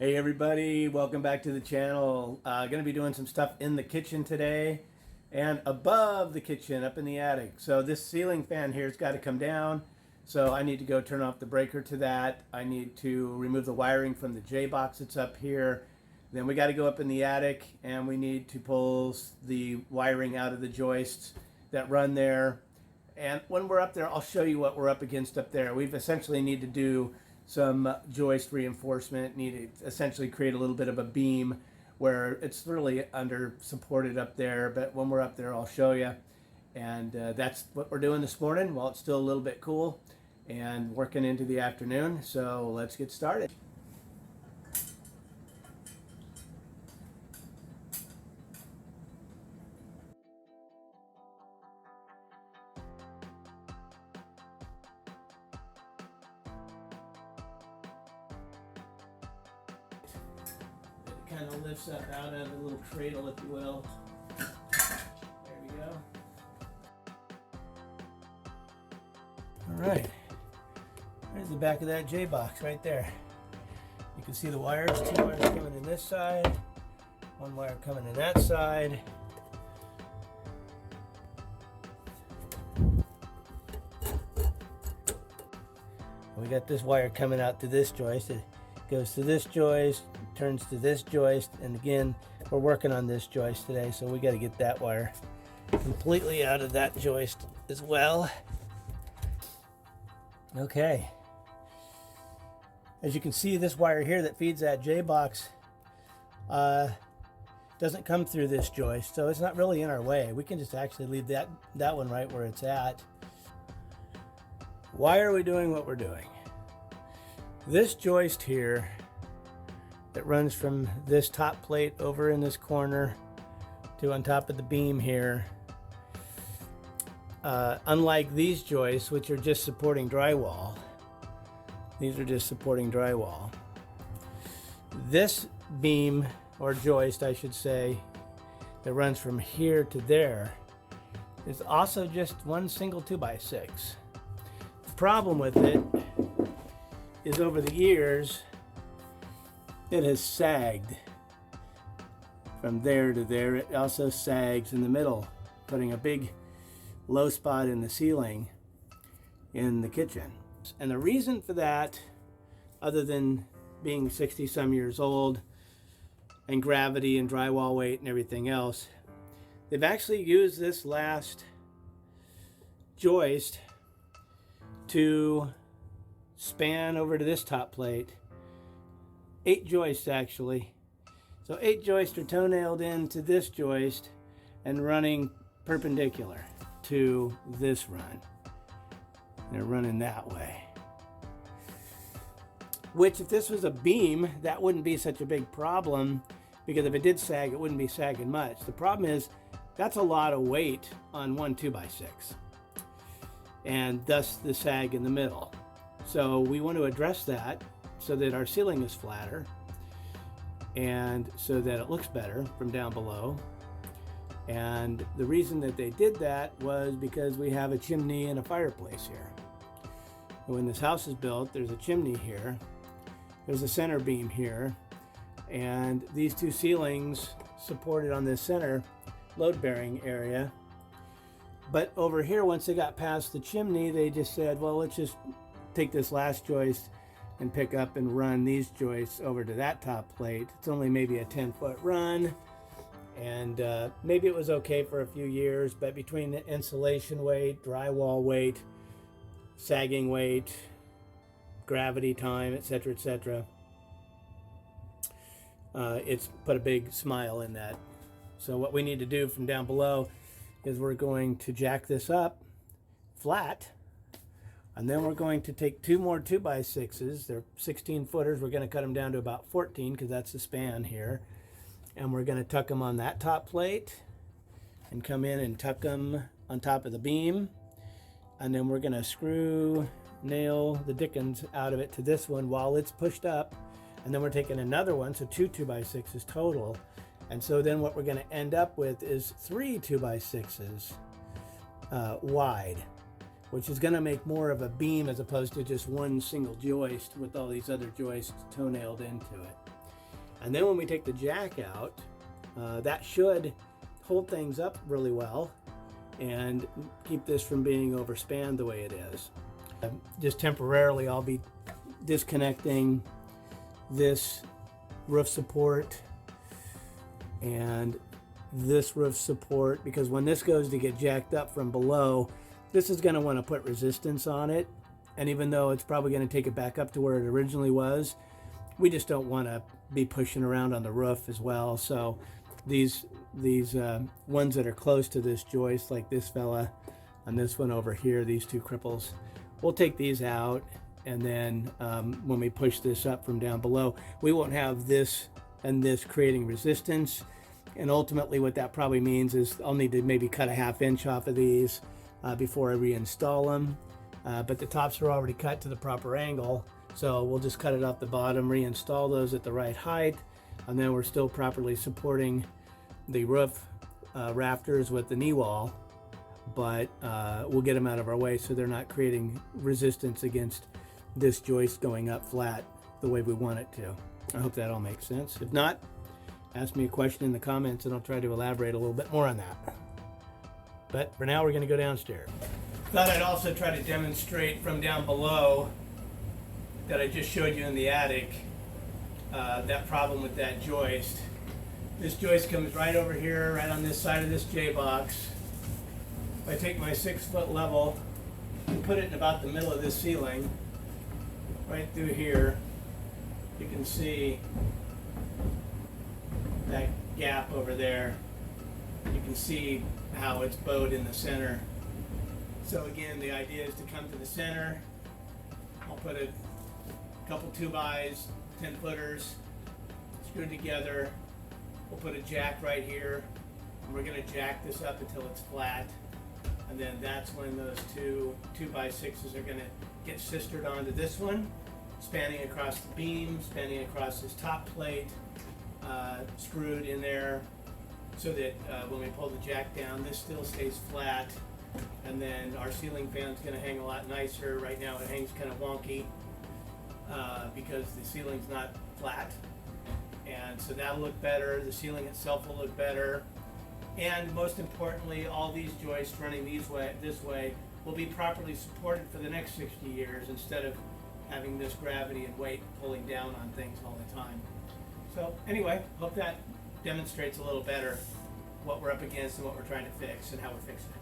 Hey everybody, welcome back to the channel. Going to be doing some stuff in the kitchen today and above the kitchen up in the attic. So this ceiling fan here has got to come down. So I need to go turn off the breaker to that. I need to remove the wiring from the J-box that's up here. Then we got to go up in the attic and we need to pull the wiring out of the joists that run there. And when we're up there, I'll show you what we're up against up there. We've essentially need to do some joist reinforcement, need to essentially create a little bit of a beam where it's really under supported up there, but when we're up there I'll show you. And that's what we're doing this morning while it's still a little bit cool and working into the afternoon. So let's get started. Kind of lifts up out of the little cradle, if you will. There we go. All right, there's the back of that J-box right there. You can see the wires, 2 wires coming in this side, 1 wire coming in that side. We got this wire coming out to this joist. It goes to this joist, turns to this joist, and again we're working on this joist today, so we got to get that wire completely out of that joist as well. Okay, as you can see, this wire here that feeds that J-box doesn't come through this joist, so it's not really in our way. We can just actually leave that one right where it's at. Why are we doing what we're doing? This joist here that runs from this top plate over in this corner to on top of the beam here, unlike these joists, which are just supporting drywall, these are just supporting drywall. This beam, or joist I should say, that runs from here to there is also just one single 2x6. The problem with it is over the years it has sagged from there to there. It also sags in the middle, putting a big low spot in the ceiling in the kitchen. And the reason for that, other than being 60 some years old and gravity and drywall weight and everything else, they've actually used this last joist to span over to this top plate. 8 joists actually. So 8 joists are toe-nailed into this joist and running perpendicular to this run. They're running that way. Which, if this was a beam, that wouldn't be such a big problem, because if it did sag, it wouldn't be sagging much. The problem is that's a lot of weight on one 2x6, and thus the sag in the middle. So we want to address that so that our ceiling is flatter and so that it looks better from down below. And the reason that they did that was because we have a chimney and a fireplace here. When this house is built, there's a chimney here, there's a center beam here, and these 2 ceilings supported on this center load-bearing area. But over here, once they got past the chimney, they just said, well, let's just take this last joist and pick up and run these joists over to that top plate. It's only maybe a 10-foot run, and maybe it was okay for a few years, but between the insulation weight, drywall weight, sagging weight, gravity time, etc., etc., it's put a big smile in that. So what we need to do from down below is we're going to jack this up flat, and then we're going to take 2 more 2x6s. They're 16 footers. We're going to cut them down to about 14 because that's the span here. And we're going to tuck them on that top plate and come in and tuck them on top of the beam. And then we're going to screw nail the dickens out of it to this one while it's pushed up. And then we're taking another one, so 2 2x6s total. And so then what we're going to end up with is 3 2x6s wide, which is going to make more of a beam as opposed to just one single joist with all these other joists toe-nailed into it. And then when we take the jack out, that should hold things up really well and keep this from being overspanned the way it is. Just temporarily, I'll be disconnecting this roof support and this roof support, because when this goes to get jacked up from below, this is going to want to put resistance on it. And even though it's probably going to take it back up to where it originally was, we just don't want to be pushing around on the roof as well. So these ones that are close to this joist, like this fella and this one over here, these two cripples, we'll take these out. And then when we push this up from down below, we won't have this and this creating resistance. And ultimately what that probably means is I'll need to maybe cut a 1/2 inch off of these before I reinstall them. But the tops are already cut to the proper angle, so we'll just cut it off the bottom, reinstall those at the right height, and then we're still properly supporting the roof rafters with the knee wall, but we'll get them out of our way so they're not creating resistance against this joist going up flat the way we want it to. I hope that all makes sense. If not, ask me a question in the comments and I'll try to elaborate a little bit more on that. But for now, we're going to go downstairs. Thought I'd also try to demonstrate from down below that I just showed you in the attic, that problem with that joist. This joist comes right over here, right on this side of this J-box. If I take my 6-foot level and put it in about the middle of this ceiling, right through here, you can see that gap over there. You can see how it's bowed in the center. So again, the idea is to come to the center. I'll put a couple 2x 10-footers screwed together. We'll put a jack right here, and we're going to jack this up until it's flat. And then that's when those two 2x6s are going to get sistered onto this one, spanning across the beam, spanning across this top plate, screwed in there so that when we pull the jack down, this still stays flat. And then our ceiling fan's going to hang a lot nicer. Right now it hangs kind of wonky because the ceiling's not flat. And so that'll look better. The ceiling itself will look better. And most importantly, all these joists running this way will be properly supported for the next 60 years instead of having this gravity and weight pulling down on things all the time. So anyway, hope that demonstrates a little better what we're up against and what we're trying to fix and how we're fixing it.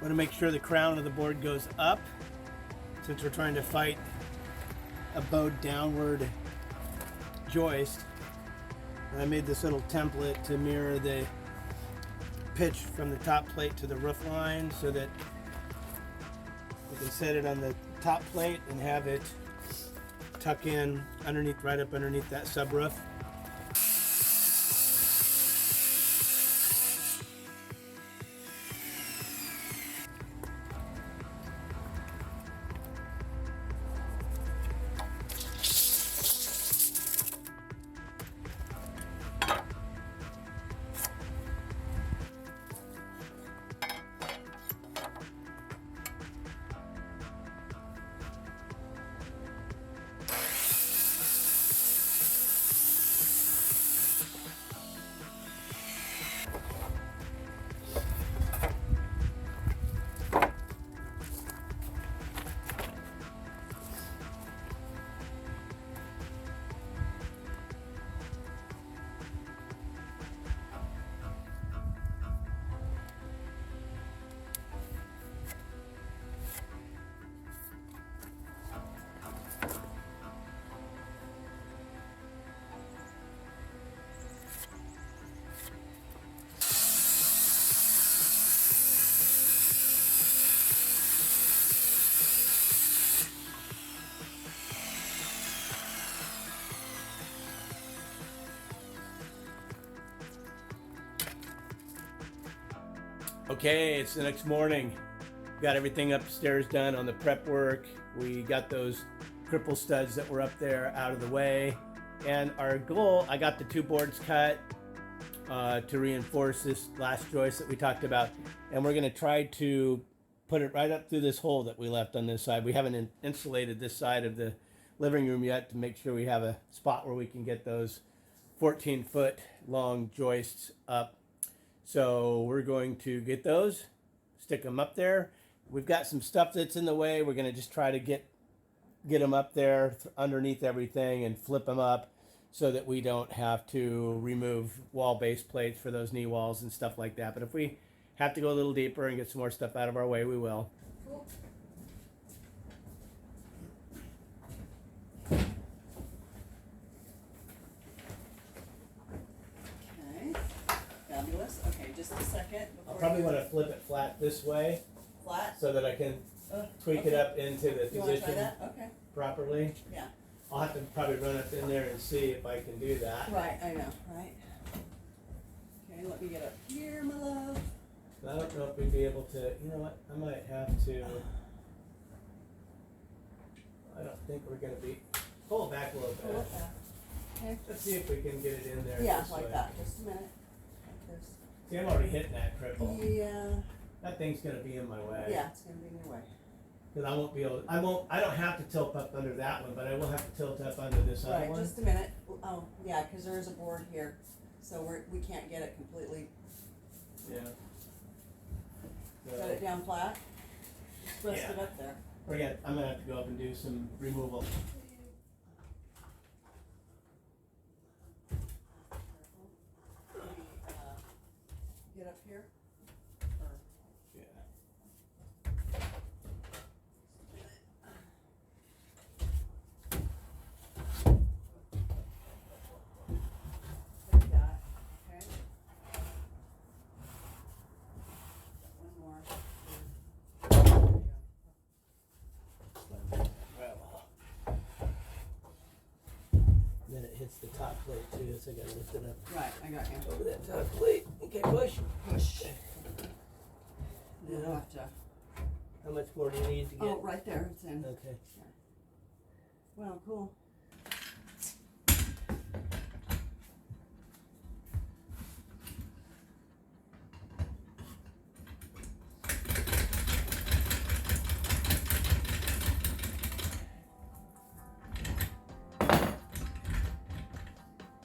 Want to make sure the crown of the board goes up since we're trying to fight a bowed downward joist. And I made this little template to mirror the pitch from the top plate to the roof line so that we can set it on the top plate and have it tuck in underneath, right up underneath that subroof. Okay, it's the next morning. Got everything upstairs done on the prep work. We got those cripple studs that were up there out of the way. And our goal, I got the 2 boards cut to reinforce this last joist that we talked about. And we're gonna try to put it right up through this hole that we left on this side. We haven't insulated this side of the living room yet to make sure we have a spot where we can get those 14-foot long joists up. So we're going to get those, stick them up there. We've got some stuff that's in the way. We're gonna just try to get them up there underneath everything and flip them up so that we don't have to remove wall base plates for those knee walls and stuff like that. But if we have to go a little deeper and get some more stuff out of our way, we will. Cool. Okay, fabulous. Okay, just a second. I'll probably want to flip it flat this way Flat? so that I can tweak it up into the You want to try position that? Okay. properly. Yeah. I'll have to probably run up in there and see if I can do that. Right, I know, right? Okay, let me get up here, my love. I don't know if we'd be able to, you know what, I might have to, I don't think we're going to be, pull it back a little Pull bit. it back. Okay. Let's see if we can get it in there. Yeah, this like way. that. Just a minute. Like this. See, I'm already hitting that cripple. Yeah. That thing's going to be in my way. Yeah, it's gonna be in your way. Because I won't be able, I don't have to tilt up under that one, but I will have to tilt up under this other Right, one. just a minute. Oh, yeah, because there is a board here, so we can't get it completely. Yeah. Set it down flat. Just rest Yeah. it up there. I'm going to have to go up and do some removal. Get up here. Yeah. Like that. Okay. One more. Then it hits the top plate too, so I gotta lift it up Right, I got you. over that top plate. Okay, push. Push. Now, You'll have to. how much more do you need to get? Oh, right there. It's in. Okay. Wow, cool.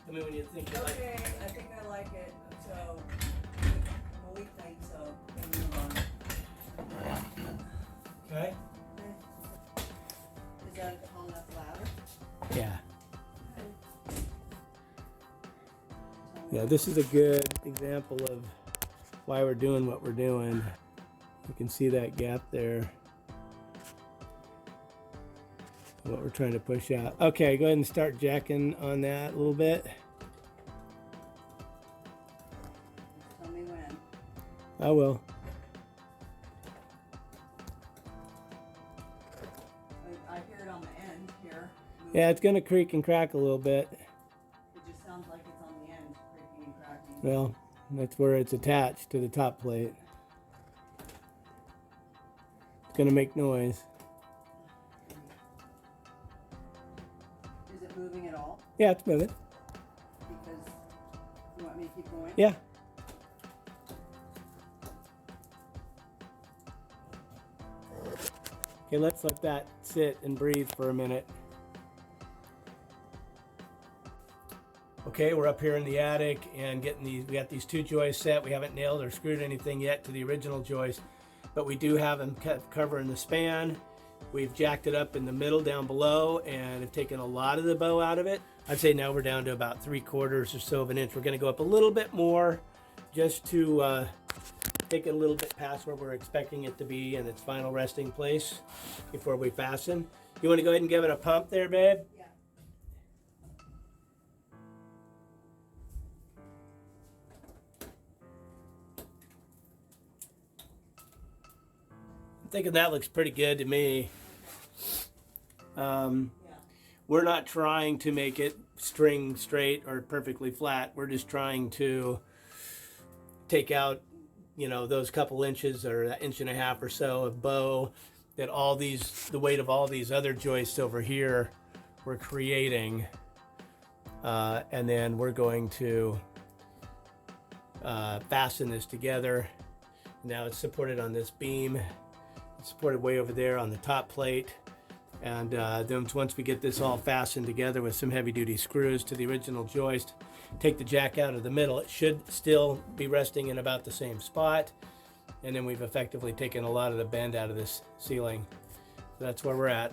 Tell me when you think you like it. Okay, I think I like it. So, well, we think so. We'll move on. Okay? Is that a tall enough ladder? Yeah. Okay. Yeah, this is a good example of why we're doing what we're doing. You can see that gap there. What we're trying to push out. Okay, go ahead and start jacking on that a little bit. Tell me when. I will. I hear it on the end here. Yeah, it's gonna creak and crack a little bit. It just sounds like it's on the end, creaking and cracking. Well, that's where it's attached to the top plate. It's gonna make noise. Is it moving at all? Yeah, it's moving. Because you want me to keep going? Yeah. Okay, let's let that sit and breathe for a minute. Okay, we're up here in the attic and getting these, we got these 2 joists set. We haven't nailed or screwed anything yet to the original joist, but we do have them covering the span. We've jacked it up in the middle down below and have taken a lot of the bow out of it. I'd say now we're down to about 3/4 or so of an inch. We're gonna go up a little bit more just to take it a little bit past where we're expecting it to be in its final resting place before we fasten. You wanna go ahead and give it a pump there, babe? Yeah. I'm thinking that looks pretty good to me. Yeah. We're not trying to make it string straight or perfectly flat. We're just trying to take out you know, those couple inches or that inch and a half or so of bow that all these, the weight of all these other joists over here we're creating. And then we're going to fasten this together. Now it's supported on this beam. It's supported way over there on the top plate. And then once we get this all fastened together with some heavy duty screws to the original joist, take the jack out of the middle, it should still be resting in about the same spot. And then we've effectively taken a lot of the bend out of this ceiling. So that's where we're at.